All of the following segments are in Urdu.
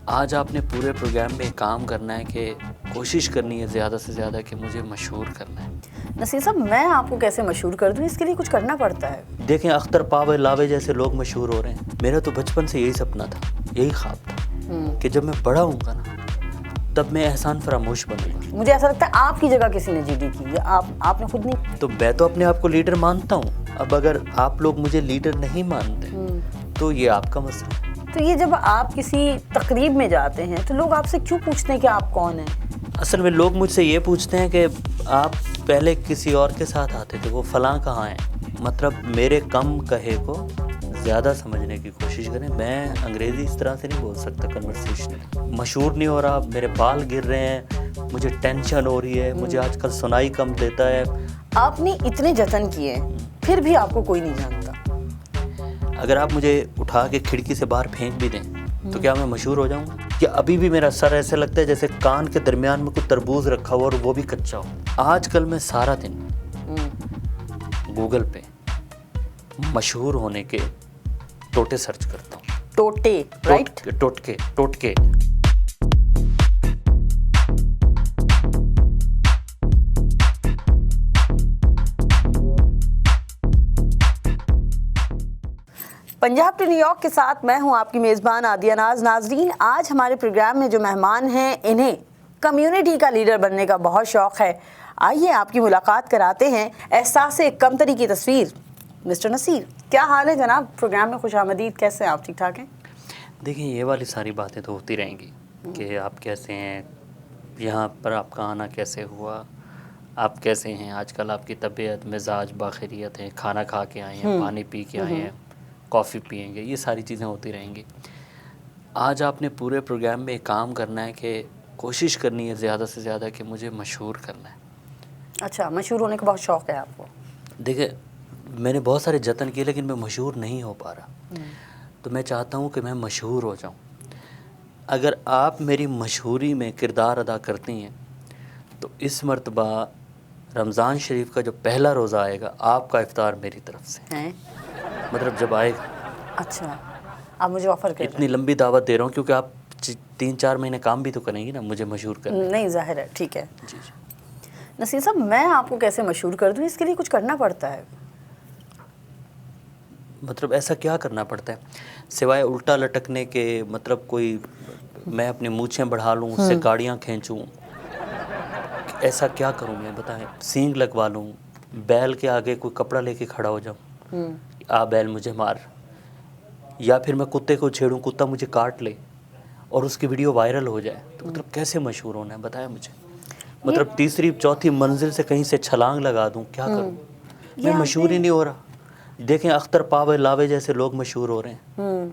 آج آپ نے پورے پروگرام میں کام کرنا ہے کہ کوشش کرنی ہے زیادہ سے زیادہ کہ مجھے مشہور کرنا ہے. نصیر صاحب میں آپ کو کیسے مشہور کر دوں؟ اس کے لیے کچھ کرنا پڑتا ہے. دیکھیں اختر پاوے لاوے جیسے لوگ مشہور ہو رہے ہیں. میرا تو بچپن سے یہی سپنا تھا, یہی خواب تھا کہ جب میں بڑا ہوں گا نا تب میں احسان فراموش بنوں گا. مجھے ایسا لگتا ہے آپ کی جگہ کسی نے جی ڈی کی, آپ نے خود نہیں. تو میں تو اپنے آپ کو لیڈر مانتا ہوں. اب اگر آپ لوگ مجھے لیڈر نہیں مانتے تو یہ آپ کا مسئلہ ہے. تو یہ جب آپ کسی تقریب میں جاتے ہیں تو لوگ آپ سے کیوں پوچھتے ہیں کہ آپ کون ہیں؟ اصل میں لوگ مجھ سے یہ پوچھتے ہیں کہ آپ پہلے کسی اور کے ساتھ آتے تھے, وہ فلاں کہاں ہیں. مطلب میرے کم کہے کو زیادہ سمجھنے کی کوشش کریں. میں انگریزی اس طرح سے نہیں بول سکتا کنورسیشن. مشہور نہیں ہو رہا, میرے بال گر رہے ہیں, مجھے ٹینشن ہو رہی ہے, مجھے آج کل سنائی کم دیتا ہے. آپ نے اتنے جتن کیے پھر بھی آپ کو کوئی نہیں جانتا. اگر آپ مجھے اٹھا کے کھڑکی سے باہر پھینک بھی دیں تو کیا میں مشہور ہو جاؤں گا؟ کہ ابھی بھی میرا سر ایسے لگتا ہے جیسے کان کے درمیان میں کوئی تربوز رکھا ہوا اور وہ بھی کچا ہو. آج کل میں سارا دن گوگل پہ مشہور ہونے کے ٹوٹے سرچ کرتا ہوں. ٹوٹے رائٹ؟ ٹوٹکے. پنجاب ٹو نیو یارک کے ساتھ میں ہوں آپ کی میزبان عادیہ ناز. ناظرین, آج ہمارے پروگرام میں جو مہمان ہیں انہیں کمیونٹی کا لیڈر بننے کا بہت شوق ہے. آئیے آپ کی ملاقات کراتے ہیں احساس کمتری کی تصویر. مسٹر نصیر, کیا حال ہے جناب؟ پروگرام میں خوش آمدید. کیسے ہیں آپ؟ ٹھیک ٹھاک ہیں؟ دیکھیں یہ والی ساری باتیں تو ہوتی رہیں گی کہ آپ کیسے ہیں, یہاں پر آپ کا آنا کیسے ہوا, آپ کیسے ہیں, آج کل آپ کی طبیعت مزاج باخیریت ہے, کھانا کھا کے آئے ہیں, پانی پی کے آئے ہیں, کافی پئیں گے, یہ ساری چیزیں ہوتی رہیں گی. آج آپ نے پورے پروگرام میں کام کرنا ہے کہ کوشش کرنی ہے زیادہ سے زیادہ کہ مجھے مشہور کرنا ہے. اچھا, مشہور ہونے کا بہت شوق ہے آپ کو؟ دیکھیں میں نے بہت سارے جتن کیے لیکن میں مشہور نہیں ہو پا رہا. تو میں چاہتا ہوں کہ میں مشہور ہو جاؤں. اگر آپ میری مشہوری میں کردار ادا کرتی ہیں تو اس مرتبہ رمضان شریف کا جو پہلا روزہ آئے گا آپ کا افطار میری طرف سے ہیں. مطلب جب آئے گا. اچھا, آپ مجھے آفر کر رہے ہیں. اتنی لمبی دعوت دے رہا ہوں کیونکہ آپ 3-4 مہینے کام بھی تو کریں گی نا مجھے مشہور کرنے. نہیں, ظاہر ہے, ٹھیک ہے. جی. نصیر صاحب, میں آپ کو کیسے مشہور کر دوں؟ اس کے لیے کچھ کرنا پڑتا ہے. مطلب ایسا کیا کرنا پڑتا ہے سوائے الٹا لٹکنے کے؟ مطلب کوئی میں اپنی مونچھیں بڑھا لوں, اس سے گاڑیاں کھینچوں, ایسا کیا کروں میں بتائیں؟ سینگ لگوا لوں, بیل کے آگے کوئی کپڑا لے کے کھڑا ہو جاؤں, آ بیل مجھے مار, یا پھر میں کتے کو چھیڑوں, کتا مجھے کاٹ لے اور اس کی ویڈیو وائرل ہو جائے. تو مطلب کیسے مشہور ہونا ہے بتائیں مجھے؟ مطلب 3-4 منزل سے کہیں سے چھلانگ لگا دوں, کیا کروں؟ میں مشہور ہی نہیں ہو رہا. دیکھیں اختر پاوے لاوے جیسے لوگ مشہور ہو رہے ہیں.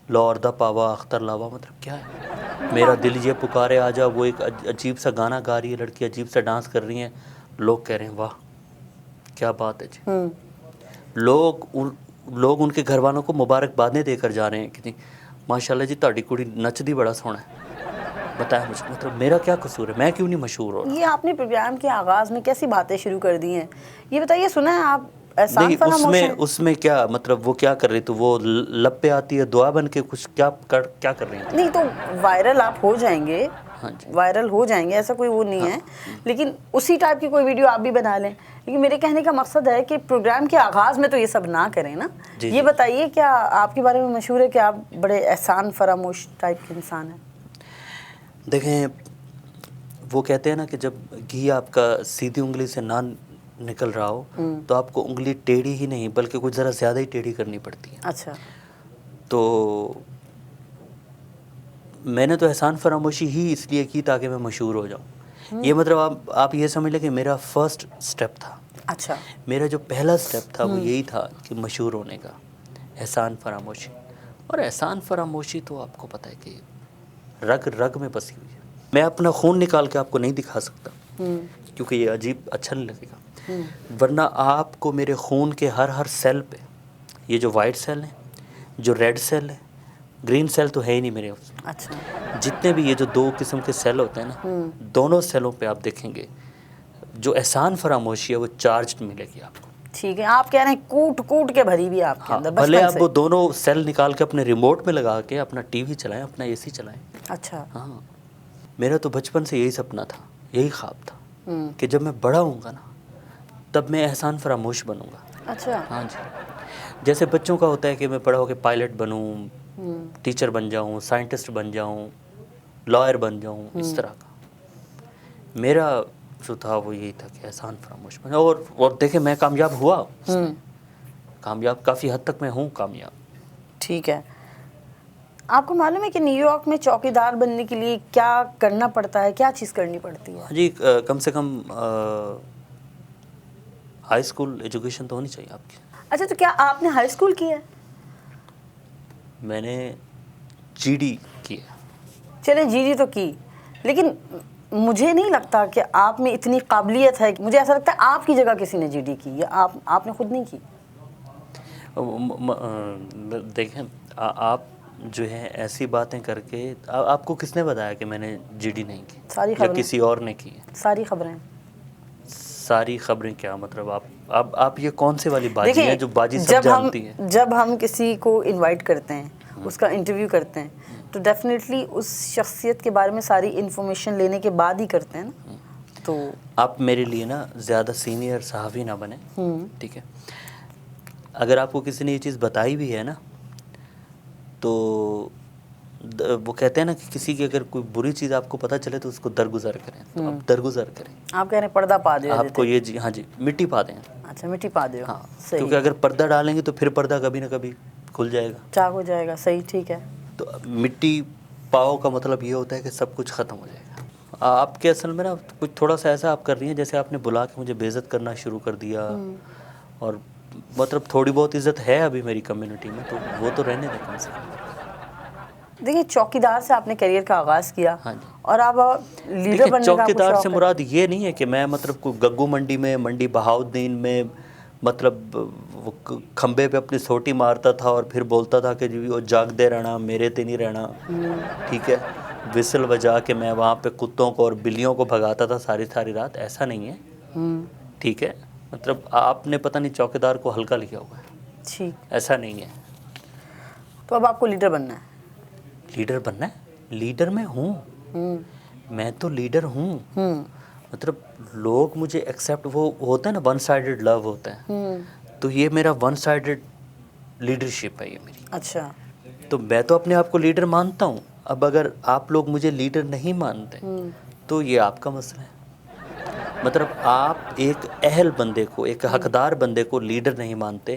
لوردہ پاوا اختر لاوا, مطلب کیا ہے؟ میرا دل یہ پکارے آ جا, وہ ایک عجیب سا گانا گا رہی ہے لڑکی, عجیب سا ڈانس کر رہی ہیں, لوگ کہہ رہے ہیں واہ کیا بات ہے جی. لوگ ان کے گھر والوں کو مبارکبادیں دے کر جا رہے ہیں کہ ماشاءاللہ جی تہاڈی کڑی نچدی بڑا سونا ہے. بتائیں مجھے, مطلب میرا کیا قصور ہے؟ میں کیوں نہیں مشہور ہو رہا؟ یہ آپ نے پروگرام کے آغاز میں کیسی باتیں شروع کر دی ہیں, یہ بتائیے. سنا ہے آپ احسان فراموش ہیں؟ اس میں کیا مطلب, وہ کیا کر رہی تو وہ لب پہ آتی ہے دعا بن کے, کچھ کیا کر رہی ہیں؟ نہیں تو وائرل آپ ہو جائیں گے, ہاں جی, وائرل ہو جائیں گے, ایسا کوئی وہ نہیں ہے, لیکن اسی ٹائپ کی کوئی ویڈیو آپ بھی بنا لیں. لیکن میرے کہنے کا مقصد ہے کہ پروگرام کے آغاز میں تو یہ سب نہ کریں نا. یہ بتائیے کیا آپ کے بارے میں مشہور ہے کہ آپ بڑے احسان فراموش ٹائپ کے انسان ہیں؟ دیکھیں وہ کہتے ہیں نا کہ جب گھی آپ کا سیدھی انگلی سے نہ نکل رہا ہو تو آپ کو انگلی ٹیڑھی ہی نہیں بلکہ کچھ ذرا زیادہ ہی ٹیڑھی کرنی پڑتی ہے. اچھا, تو میں نے تو احسان فراموشی ہی اس لیے کی تاکہ میں مشہور ہو جاؤں. یہ مطلب آپ یہ سمجھ لیں کہ میرا فرسٹ سٹیپ تھا. اچھا, میرا جو پہلا سٹیپ تھا وہ یہی تھا کہ مشہور ہونے کا, احسان فراموشی. اور احسان فراموشی تو آپ کو پتہ ہے کہ رگ رگ میں بسی ہوئی ہے. میں اپنا خون نکال کے آپ کو نہیں دکھا سکتا کیونکہ یہ عجیب اچھا نہیں لگے گا, ورنہ آپ کو میرے خون کے ہر سیل پہ, یہ جو وائٹ سیل ہیں, جو ریڈ سیل ہے, گرین سیل تو ہے ہی نہیں میرے اس میں, اچھا, جتنے بھی یہ جو 2 قسم کے سیل ہوتے ہیں نا, دونوں سیلوں پہ آپ دیکھیں گے جو احسان فراموشی ہے وہ چارجڈ ملے گی آپ کو. ٹھیک ہے, آپ کہہ رہے ہیں کوٹ کوٹ کے بھری بھی آپ کے ہاں, اندر بھلے بچپن آپ سے. وہ دونوں سیل نکال کے اپنے ریموٹ میں لگا کے اپنا ٹی وی چلائیں, اپنا اے سی چلائیں. اچھا. ہاں, میرا تو بچپن سے یہی سپنا تھا, یہی خواب تھا کہ جب میں بڑا ہوں گا نا تب میں احسان فراموش بنوں گا. اچھا. ہاں جی, جیسے بچوں کا ہوتا ہے کہ میں بڑا ہو کے پائلٹ بنوں, ٹیچر بن جاؤں, سائنٹسٹ بن جاؤں, لائر بن جاؤں, اس طرح کا میرا جو تھا وہ یہی تھا کہ احسان فراموش بن. اور دیکھیں میں کامیاب ہوا اس میں, کامیاب کافی حد تک میں ہوں کامیاب. ٹھیک ہے. آپ کو معلوم ہے کہ نیو یارک میں چوکی دار بننے کے لیے کیا کرنا پڑتا ہے, کیا چیز کرنی پڑتی ہے؟ ہاں جی, کم سے کم ہائی اسکول ایجوکیشن تو ہونی چاہیے آپ کی. اچھا, تو کیا آپ نے ہائی اسکول کیا ہے؟ میں نے جی ڈی کیا. چلیں جی تو کی, لیکن مجھے نہیں لگتا کہ آپ میں اتنی قابلیت ہے. مجھے ایسا لگتا ہے آپ کی جگہ کسی نے جی ڈی کی, یا آپ نے خود نہیں کی. دیکھیں آپ جو ہے ایسی باتیں کر کے, آپ کو کس نے بتایا کہ میں نے جی ڈی نہیں کی ساری یا خبریں, کسی اور نے کی ہے؟ ساری خبریں. ساری خبریں کیا مطلب؟ آپ یہ کون سے والی باجی ہیں دیکھیں, جو باجی سب جانتی ہیں؟ جب ہم کسی کو انوائٹ کرتے ہیں, اس کا انٹرویو کرتے ہیں, تو ڈیفینیٹلی اس شخصیت کے بارے میں ساری انفارمیشن لینے کے بعد ہی کرتے ہیں نا. تو آپ میرے لیے نا زیادہ سینئر صحافی نہ بنیں, ٹھیک ہے؟ اگر آپ کو کسی نے یہ چیز بتائی بھی ہے نا, تو وہ کہتے ہیں نا کہ کسی کی اگر کوئی بری چیز آپ کو پتہ چلے تو اس کو درگزر کریں, تو آپ درگزر کریں. آپ کہہ رہے ہیں پردہ پا دیا آپ کو یہ جی, ہاں جی, مٹی پا دیں. اچھا, مٹی پا دیو. ہاں, صحیح, کیونکہ اگر پردہ ڈالیں گے تو پھر پردہ کبھی نہ کبھی کھل جائے گا, چاک ہو جائے گا. صحیح, ٹھیک ہے. تو مٹی پاؤ کا مطلب یہ ہوتا ہے کہ سب کچھ ختم ہو جائے گا. آپ کے اصل میں نا کچھ تھوڑا سا ایسا آپ کر رہی ہیں جیسے آپ نے بلا کے مجھے بے عزت کرنا شروع کر دیا, اور مطلب تھوڑی بہت عزت ہے ابھی میری کمیونٹی میں, تو وہ تو رہنے دیں کم سے کم. دیکھیں, چوکی دار سے آپ نے کیریئر کا آغاز کیا, ہاں جی, اور آپ لیڈر دیکھیں بننے کا آپ چوکی کو دار سے شوق ہے. مراد یہ نہیں ہے کہ میں مطلب کوئی گگو منڈی میں, منڈی بہاؤالدین میں مطلب وہ کھمبے پہ اپنی سوٹی مارتا تھا اور پھر بولتا تھا کہ جی وہ جاگ دے رہنا, میرے تے نہیں رہنا, ٹھیک ہے, وسل بجا کے میں وہاں پہ کتوں کو اور بلیوں کو بھگاتا تھا ساری ساری رات. ایسا نہیں ہے, ٹھیک ہے, مطلب آپ نے پتہ نہیں چوکی دار کو ہلکا لکھا ہوا ہے, ٹھیک. ایسا نہیں ہے. تو اب آپ کو لیڈر بننا ہے. لیڈر بننا ہے, لیڈر میں ہوں, میں تو لیڈر ہوں. مطلب لوگ مجھے ایکسیپٹ, وہ ہوتا ہے نا ون سائیڈڈ لو ہوتا ہے, تو یہ میرا ون سائیڈڈ لیڈرشپ ہے یہ میری. اچھا. تو میں تو اپنے آپ کو لیڈر مانتا ہوں. اب اگر آپ لوگ مجھے لیڈر نہیں مانتے تو یہ آپ کا مسئلہ ہے. مطلب آپ ایک اہل بندے کو, ایک حقدار بندے کو لیڈر نہیں مانتے,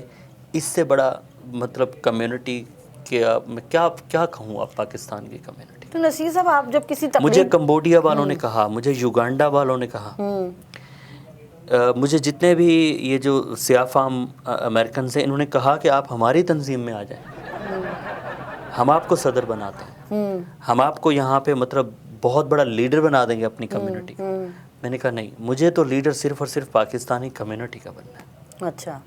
اس سے بڑا مطلب کمیونٹی کہ میں کیا کہوں اب پاکستان کی کمیونٹی. تو نصیر صاحب, آپ جب کسی مجھے تقریب, کمبوڈیا والوں نے کہا, مجھے یوگانڈا والوں نے کہا, مجھے جتنے بھی یہ جو سیاہ فام امریکنز ہیں, انہوں نے کہا کہ آپ ہماری تنظیم میں آ جائیں, ہم آپ کو صدر بناتے ہیں, ہم آپ کو یہاں پہ مطلب بہت بڑا لیڈر بنا دیں گے اپنی کمیونٹی کو. میں نے کہا نہیں, مجھے تو لیڈر صرف اور صرف پاکستانی کمیونٹی کا بننا ہے. اچھا.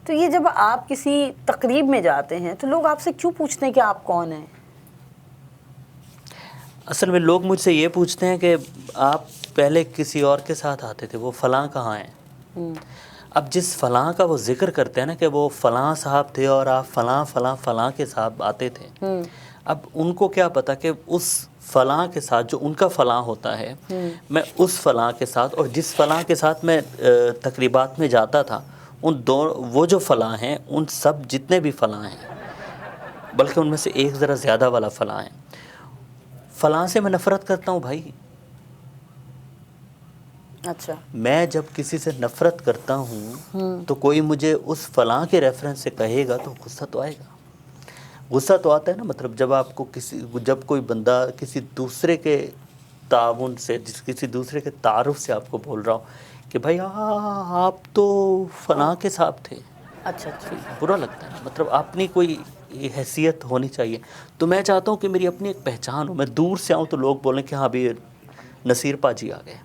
تو یہ جب آپ کسی تقریب میں جاتے ہیں تو لوگ آپ سے کیوں پوچھتے ہیں کہ آپ کون ہیں؟ اصل میں لوگ مجھ سے یہ پوچھتے ہیں کہ آپ پہلے کسی اور کے ساتھ آتے تھے, وہ فلاں کہاں ہیں؟ اب جس فلاں کا وہ ذکر کرتے ہیں نا کہ وہ فلاں صاحب تھے اور آپ فلاں فلاں فلاں کے ساتھ آتے تھے, اب ان کو کیا پتا کہ اس فلاں کے ساتھ جو ان کا فلاں ہوتا ہے, میں اس فلاں کے ساتھ, اور جس فلاں کے ساتھ میں تقریبات میں جاتا تھا, وہ جو فلاں ہیں ان سب جتنے بھی فلاں ہیں, بلکہ ان میں سے ایک ذرا زیادہ والا فلاں ہے, فلاں سے میں نفرت کرتا ہوں بھائی. اچھا. میں جب کسی سے نفرت کرتا ہوں تو کوئی مجھے اس فلاں کے ریفرنس سے کہے گا تو غصہ تو آئے گا. غصہ تو آتا ہے نا, مطلب جب آپ کو جب کوئی بندہ کسی دوسرے کے تعاون سے, کسی دوسرے کے تعارف سے آپ کو بول رہا ہو کہ بھائی آپ تو فلاں کے صاحب تھے, اچھا. اچھا. برا لگتا ہے نا. مطلب اپنی کوئی حیثیت ہونی چاہیے. تو میں چاہتا ہوں کہ میری اپنی ایک پہچان ہو, میں دور سے آؤں تو لوگ بولیں کہ ہاں بھی نصیر پاجی آ گئے.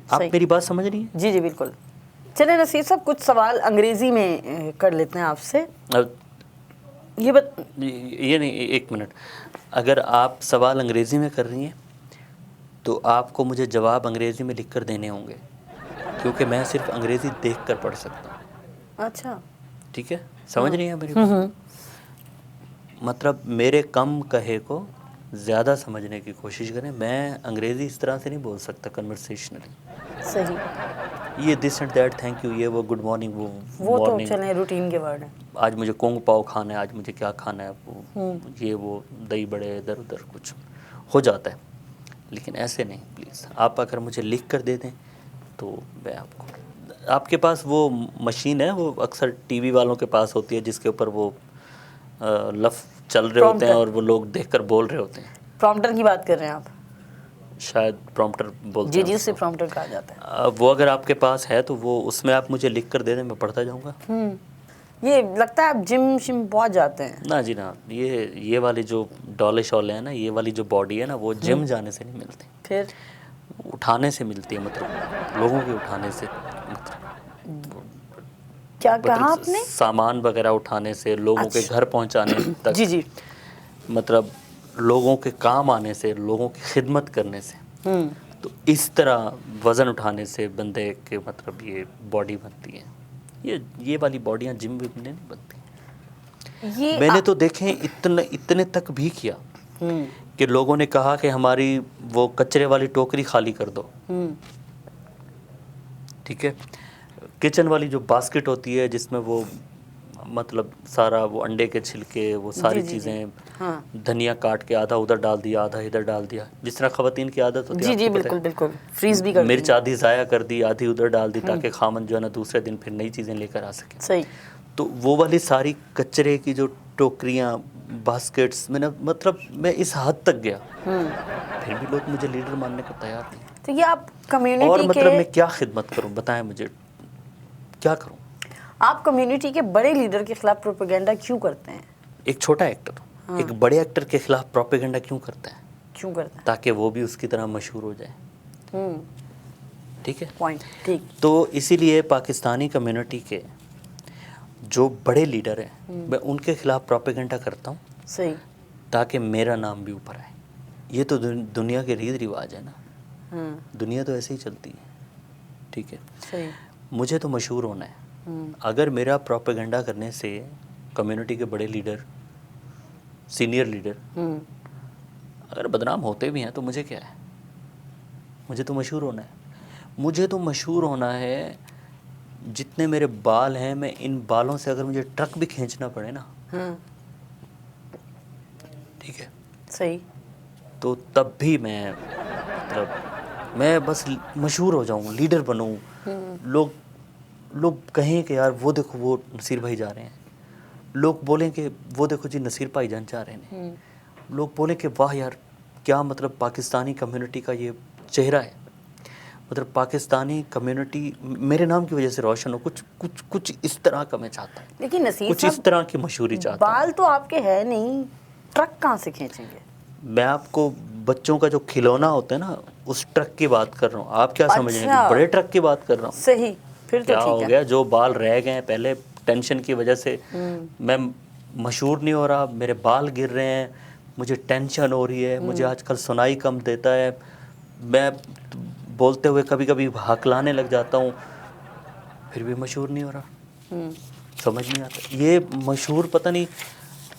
آپ میری بات سمجھ رہی ہیں؟ جی جی بالکل. چلیں نصیر صاحب, کچھ سوال انگریزی میں کر لیتے ہیں آپ سے. یہ نہیں, ایک منٹ, اگر آپ سوال انگریزی میں کر رہی ہیں تو آپ کو مجھے جواب انگریزی میں لکھ کر دینے ہوں گے, کیونکہ میں صرف انگریزی دیکھ کر پڑھ سکتا ہوں. اچھا. ٹھیک ہے, سمجھ نہیں ہے میری بات. مطلب میرے کم کہے کو زیادہ سمجھنے کی کوشش کریں. میں انگریزی اس طرح سے نہیں بول سکتا کنورسیشنلی. صحیح. یہ this and that, thank you, یہ وہ, گڈ مارننگ, وہ تو مارننگ, چلیں روٹین کے ورڈ ہیں. آج مجھے کونگ پاؤ کھانا ہے, آج مجھے کیا کھانا ہے, وہ یہ وہ دہی بڑے, ادھر ادھر کچھ ہو جاتا ہے. لیکن ایسے نہیں, پلیز آپ اگر مجھے لکھ کر دے دیں تو میں آپ کو, آپ کے پاس وہ مشین ہے, وہ اکثر ٹی وی والوں کے پاس ہوتی ہے, جس کے اوپر وہ لفظ چل رہے ہوتے ہیں اور وہ لوگ دیکھ کر بول رہے ہوتے ہیں. پرومپٹر کی بات کر رہے ہیں آپ؟ شاید پرومپٹر بولتے جی ہیں. جی, اسے پرومپٹر کہا جاتا ہے. وہ اگر آپ کے پاس ہے تو وہ اس میں آپ مجھے لکھ کر دے دیں, میں پڑھتا جاؤں گا. یہ لگتا ہے آپ جم شم بہت جاتے ہیں. نہ جی نہ, یہ والی جو ڈولے شولے ہیں نا, یہ والی جو باڈی ہے نا, وہ جم جانے سے نہیں ملتی, پھر اٹھانے سے ملتی ہے. مطلب لوگوں کے اٹھانے سے, مطلب کیا کہا آپ نے؟ سامان وغیرہ اٹھانے سے, لوگوں کے گھر پہنچانے تک, جی جی, مطلب لوگوں کے کام آنے سے, لوگوں کی خدمت کرنے سے. تو اس طرح وزن اٹھانے سے بندے کے مطلب یہ باڈی بنتی ہے. یہ والی باڈیاں جم وم میں نہیں بنتی. یہ میں نے تو دیکھیں اتنے تک بھی کیا کہ لوگوں نے کہا کہ ہماری وہ کچرے والی ٹوکری خالی کر دو. ٹھیک ہے, کچن والی جو باسکٹ ہوتی ہے جس میں وہ مطلب سارا وہ انڈے کے چھلکے, وہ ساری چیزیں, دھنیا کاٹ کے آدھا ادھر ڈال دیا, آدھا ادھر ڈال دیا, جس طرح خواتین کی عادت ہوتی ہے. جی جی, بالکل بالکل, فریز بھی کر مرچ آدھی ضائع کر دی, آدھی ادھر ڈال دی, تاکہ خامن جو ہے نا دوسرے دن پھر نئی چیزیں لے کر آ سکیں. صحیح. تو وہ والی ساری کچرے کی جو ٹوکریاں, باسکٹس, میں نے مطلب میں اس حد تک گیا, پھر بھی لوگ مجھے لیڈر ماننے کو تیار نہیں. تو یہ آپ کمیونٹی اور کے, مطلب میں کیا خدمت کروں, بتائیں مجھے کیا کروں. آپ کمیونٹی کے بڑے لیڈر کے خلاف پروپیگنڈا کیوں کرتے ہیں؟ ایک چھوٹا ایکٹر ایک بڑے ایکٹر کے خلاف پروپیگنڈا کیوں کرتا ہے؟ کیوں کرتا ہے؟ تاکہ وہ بھی اس کی طرح مشہور ہو جائے. ٹھیک ہے, پوائنٹ ٹھیک. تو اسی لیے پاکستانی کمیونٹی کے جو بڑے لیڈر ہیں, میں ان کے خلاف پروپیگنڈا کرتا ہوں. صحیح. تاکہ میرا نام بھی اوپر آئے. یہ تو دنیا کے ریت رواج ہے نا, دنیا تو ایسے ہی چلتی ہے. ٹھیک ہے, صحیح. مجھے تو مشہور ہونا ہے. اگر میرا پروپیگنڈا کرنے سے کمیونٹی کے بڑے لیڈر, سینئر لیڈر اگر بدنام ہوتے بھی ہیں تو مجھے کیا ہے, مجھے تو مشہور ہونا ہے. مجھے تو مشہور ہونا ہے. جتنے میرے بال ہیں, میں ان بالوں سے اگر مجھے ٹرک بھی کھینچنا پڑے نا, ٹھیک ہے, صحیح, تو تب بھی میں بس مشہور ہو جاؤں, لیڈر بنوں. لوگ کہیں کہ یار وہ دیکھو وہ نصیر بھائی جا رہے ہیں. لوگ بولیں کہ وہ دیکھو جی نصیر بھائی جان جا رہے ہیں. لوگ بولیں کہ واہ یار کیا مطلب پاکستانی کمیونٹی کا یہ چہرہ ہے. مطلب پاکستانی کمیونٹی میرے نام کی وجہ سے روشن ہو. کچھ اس طرح کا میں چاہتا ہوں. لیکن نصیر کچھ اس طرح کی مشہوری چاہتا ہوں. بال تو آپ کے ہے نہیں, ٹرک کہاں سے کھینچیں گے؟ میں آپ کو بچوں کا جو کھلونا ہوتا ہے نا, اس ٹرک کی بات کر رہا ہوں. آپ کیا سمجھ رہے ہیں کہ بڑے ٹرک کی بات کر رہا ہوں؟ صحیح, پھر تو کیا ٹھیک ہو ہے. گیا, جو بال رہ گئے ہیں پہلے ٹینشن کی وجہ سے, میں مشہور نہیں ہو رہا, میرے بال گر رہے ہیں, مجھے ٹینشن ہو رہی ہے, مجھے آج کل سنائی کم دیتا ہے, میں بولتے ہوئے کبھی کبھی ہکلانے لگ جاتا ہوں, پھر بھی مشہور نہیں ہو رہا. سمجھ نہیں آتا. یہ مشہور پتہ نہیں,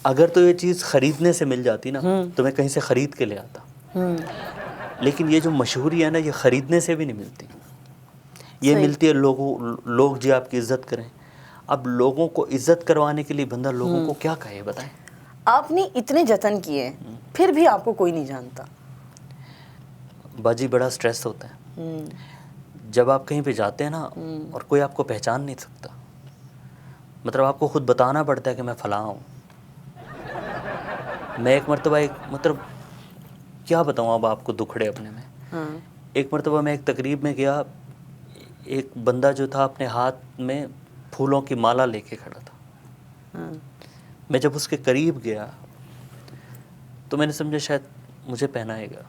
اگر تو یہ چیز خریدنے سے مل جاتی نا تو میں کہیں سے خرید کے لے آتا. لیکن یہ جو مشہوری ہے نا, یہ خریدنے سے بھی نہیں ملتی. یہ ملتی ہے لوگ جی آپ کی عزت کریں. اب لوگوں کو عزت کروانے کے لیے بندہ لوگوں کو کیا کہے, بتائیں. آپ نے اتنے جتن کیے, پھر بھی آپ کو کوئی نہیں جانتا. باجی بڑا سٹریس ہوتا ہے جب آپ کہیں پہ جاتے ہیں نا اور کوئی آپ کو پہچان نہیں سکتا. مطلب آپ کو خود بتانا پڑتا ہے کہ میں فلاں ہوں. میں ایک مرتبہ مطلب کیا بتاؤں اب آپ کو دکھڑے اپنے میں. ایک مرتبہ میں ایک تقریب میں گیا, ایک بندہ جو تھا اپنے ہاتھ میں پھولوں کی مالا لے کے کھڑا تھا. میں جب اس کے قریب گیا تو میں نے سمجھا شاید مجھے پہنائے گا.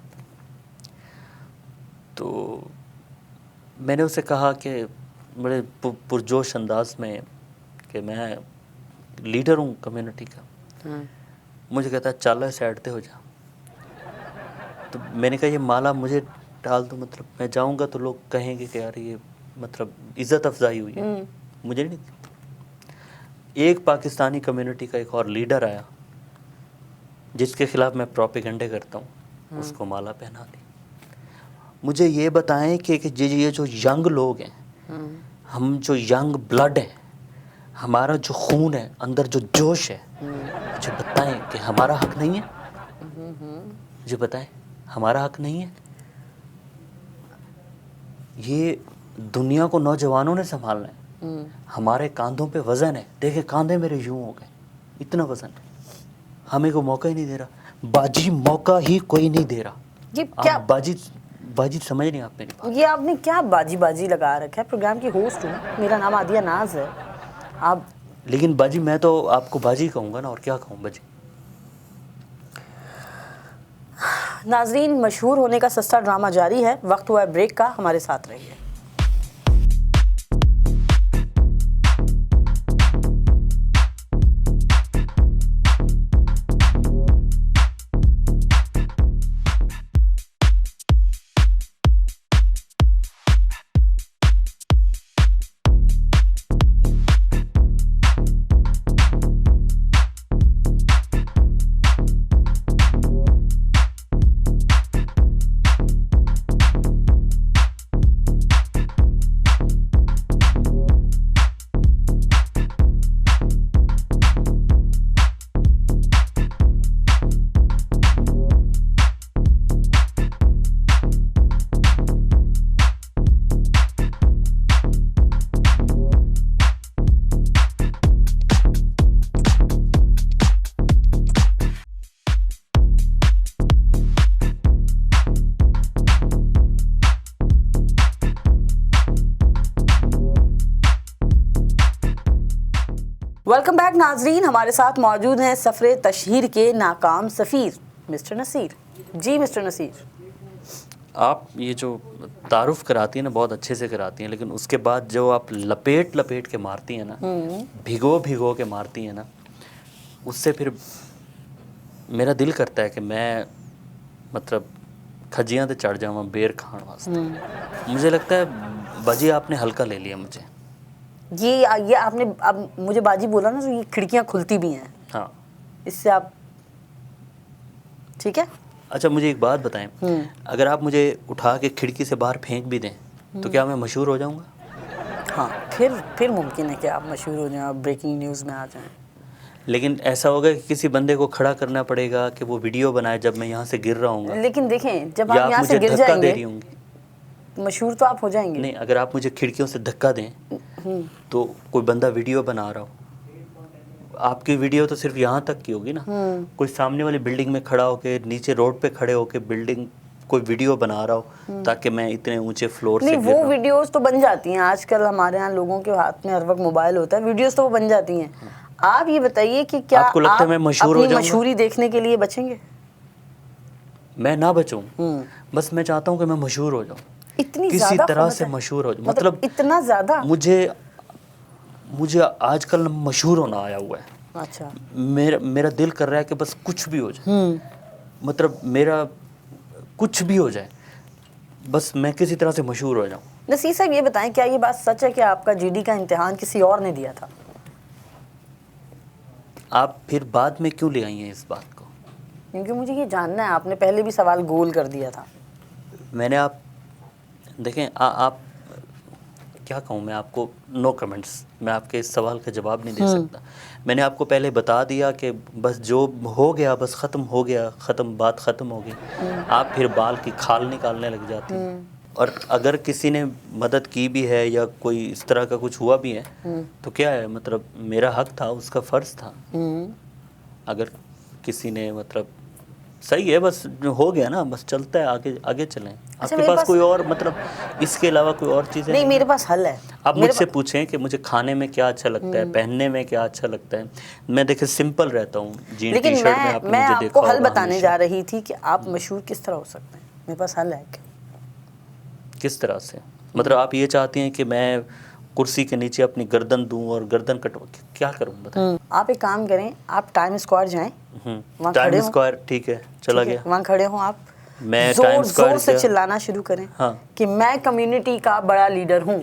تو میں نے اسے کہا کہ بڑے پرجوش انداز میں کہ میں لیڈر ہوں کمیونٹی کا. مجھے کہتا ہے چال سائڈ تے ہو جا. تو میں نے کہا یہ مالا مجھے ڈال دو, مطلب میں جاؤں گا تو لوگ کہیں گے کہ یار یہ مطلب عزت افزائی ہوئی ہے، مجھے نہیں. ایک پاکستانی کمیونٹی کا ایک اور لیڈر آیا جس کے خلاف میں پروپیگنڈے کرتا ہوں، اس کو مالا پہنا دی. مجھے یہ بتائیں کہ یہ جو ینگ لوگ ہیں، ہم جو ینگ بلڈ ہیں، ہمارا جو خون ہے، اندر جو جوش ہے، مجھے بتائیں کہ ہمارا حق نہیں ہے؟ مجھے بتائیں ہمارا حق نہیں ہے؟ یہ دنیا کو نوجوانوں نے سنبھالنا ہے، ہمارے کاندھوں پہ وزن ہے. دیکھیں کاندھے میرے یوں ہو گئے، اتنا وزن ہے. ہمیں کو موقع ہی نہیں دے رہا باجی، موقع ہی کوئی نہیں دے رہا. یہ کیا باجی سمجھ نہیں آپ میری بات. یہ آپ نے کیا باجی لگا رکھا ہے؟ پروگرام کی ہوسٹ ہوں، میرا نام عادیہ ناز ہے. آپ لیکن باجی میں تو آپ کو باجی کہوں گا نا، اور کیا کہوں باجی. ناظرین، مشہور ہونے کا سستا ڈرامہ جاری ہے. وقت ہوا ہے بریک کا، ہمارے ساتھ رہیے. ویلکم بیک ناظرین، ہمارے ساتھ موجود ہیں سفر تشہیر کے ناکام سفیر مسٹر نصیر. جی مسٹر نصیر، آپ یہ جو تعارف کراتی ہیں نا بہت اچھے سے کراتی ہیں، لیکن اس کے بعد جو آپ لپیٹ کے مارتی ہیں نا، بھگو کے مارتی ہیں نا، اس سے پھر میرا دل کرتا ہے کہ میں مطلب کھجیاں تے چڑھ جاؤں بیر کھان واسطے. مجھے لگتا ہے باجی آپ نے ہلکا لے لیا مجھے. یہ آپ نے اب مجھے باجی بولا نا، تو یہ کھڑکیاں کھلتی بھی ہیں. ہاں، اس سے آپ ٹھیک ہے. اچھا مجھے ایک بات بتائیں، اگر آپ مجھے اٹھا کے کھڑکی سے باہر پھینک بھی دیں تو کیا میں مشہور ہو جاؤں گا؟ ہاں، پھر ممکن ہے کہ آپ مشہور ہو جائیں، آپ بریکنگ نیوز میں آ جائیں. لیکن ایسا ہوگا کہ کسی بندے کو کھڑا کرنا پڑے گا کہ وہ ویڈیو بنائے جب میں یہاں سے گر رہا ہوں گا. لیکن دیکھیں، جب یا آپ یہاں سے مجھے گر دھکا جائیں دے گے رہی ہوں گی. مشہور تو آپ ہو جائیں گے. نہیں، اگر آپ مجھے کھڑکیوں سے دھکا دیں تو کوئی بندہ ویڈیو بنا رہا ہو، آپ کی ویڈیو تو صرف یہاں تک کی ہوگی نا. کوئی سامنے والی بلڈنگ میں کھڑا ہو کے، نیچے روڈ پہ کھڑے ہو کے بلڈنگ کوئی ویڈیو بنا رہا ہو تاکہ میں اتنے اونچے فلور سے نہیں، گر وہ رہا ہوں. ویڈیوز تو بن جاتی ہیں. آج کل ہمارے ہاں لوگوں کے ہاتھ میں ہر وقت موبائل ہوتا ہے، ویڈیوز تو وہ بن جاتی ہیں. آپ یہ بتائیے کہ کیا آپ کو لگتا ہے میں مشہور ہو اپنی جاؤں گا؟ مشہوری دیکھنے کے لیے بچیں گے؟ میں نہ بچوں، بس میں چاہتا ہوں کہ میں مشہور ہو جاؤں، اتنی کسی زیادہ طرح خواہش سے ہے؟ مشہور ہو جاؤں. مطلب اتنا زیادہ؟ مجھے آج کل مشہور ہونا آیا ہوا ہے. اچھا، میرا دل کر رہا ہے کہ بس کچھ بھی ہو جائے، مطلب میرا کچھ بھی ہو جائے، بس میں کسی طرح سے مشہور ہو جاؤں. نصیر صاحب یہ بتائیں، کیا یہ بات سچ ہے کہ آپ کا جی ڈی کا امتحان کسی اور نے دیا تھا؟ آپ پھر بعد میں کیوں لے آئی ہیں اس بات کو؟ کیونکہ مجھے یہ جاننا ہے. آپ نے پہلے بھی سوال گول کر دیا تھا. میں نے دیکھیں آپ کیا کہوں، میں آپ کو نو کمنٹس، میں آپ کے اس سوال کا جواب نہیں دے سکتا. میں نے آپ کو پہلے بتا دیا کہ بس جو ہو گیا بس ختم ہو گیا، بات ختم ہو گئی. آپ پھر بال کی کھال نکالنے لگ جاتی. اور اگر کسی نے مدد کی بھی ہے یا کوئی اس طرح کا کچھ ہوا بھی ہے تو کیا ہے، مطلب میرا حق تھا، اس کا فرض تھا. اگر کسی نے مطلب صحیح ہے، بس ہو گیا نا، بس چلتا ہے، آگے چلیں. آپ کے پاس کوئی اور مطلب اس کے علاوہ کوئی اور چیزیں نہیں، میرے پاس حل ہے. آپ مجھ سے پوچھیں کہ مجھے کھانے میں کیا اچھا لگتا ہے، پہننے میں کیا اچھا لگتا ہے. میں دیکھیں سمپل رہتا ہوں، جین ٹی لیکن شرٹ میں آپ نے میں مجھے آپ دیکھا کو حل ہوگا بتانے ہمیشہ. جا رہی تھی کہ آپ مشہور کس طرح ہو سکتے ہیں. میرے پاس حل ہے. کس طرح سے؟ مطلب آپ یہ چاہتی ہیں کہ میں کرسی کے نیچے اپنی گردن دوں اور گردن کٹوا، کیا کروں بتائیں؟ آپ ایک کام کریں، آپ ٹائم اسکوائر جائیں، وہاں ٹائم کھڑے ہوں. اسکوائر ٹھیک ہے، چلا گیا. وہاں کھڑے ہوں، آپ میں ٹائم زور اسکوائر سے چلانا شروع کریں کہ میں کمیونٹی کا بڑا لیڈر ہوں.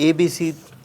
ABC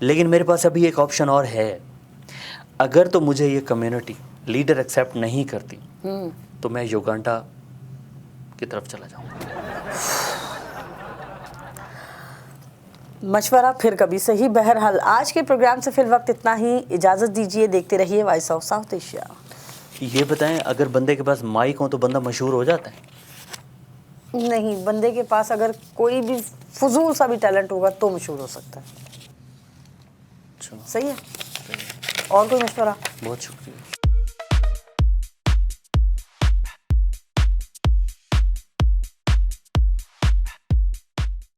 لیکن میرے پاس ابھی ایک آپشن اور ہے. اگر تو مجھے یہ کمیونٹی لیڈر ایکسیپٹ نہیں کرتی تو میں یوگانڈا کی طرف چلا جاؤں گا. مشورہ پھر کبھی صحیح. بہرحال آج کے پروگرام سے فی الوقت اتنا ہی. اجازت دیجیے. دیکھتے رہیے وائس آف ساؤتھ ایشیا. یہ بتائیں اگر بندے کے پاس مائک ہو تو بندہ مشہور ہو جاتا ہے؟ نہیں, بندے کے پاس اگر کوئی بھی فضول سا بھی ٹیلنٹ ہوگا تو مشہور ہو سکتا ہے. صحیح ہے. اور کوئی مشورہ؟ بہت شکریہ.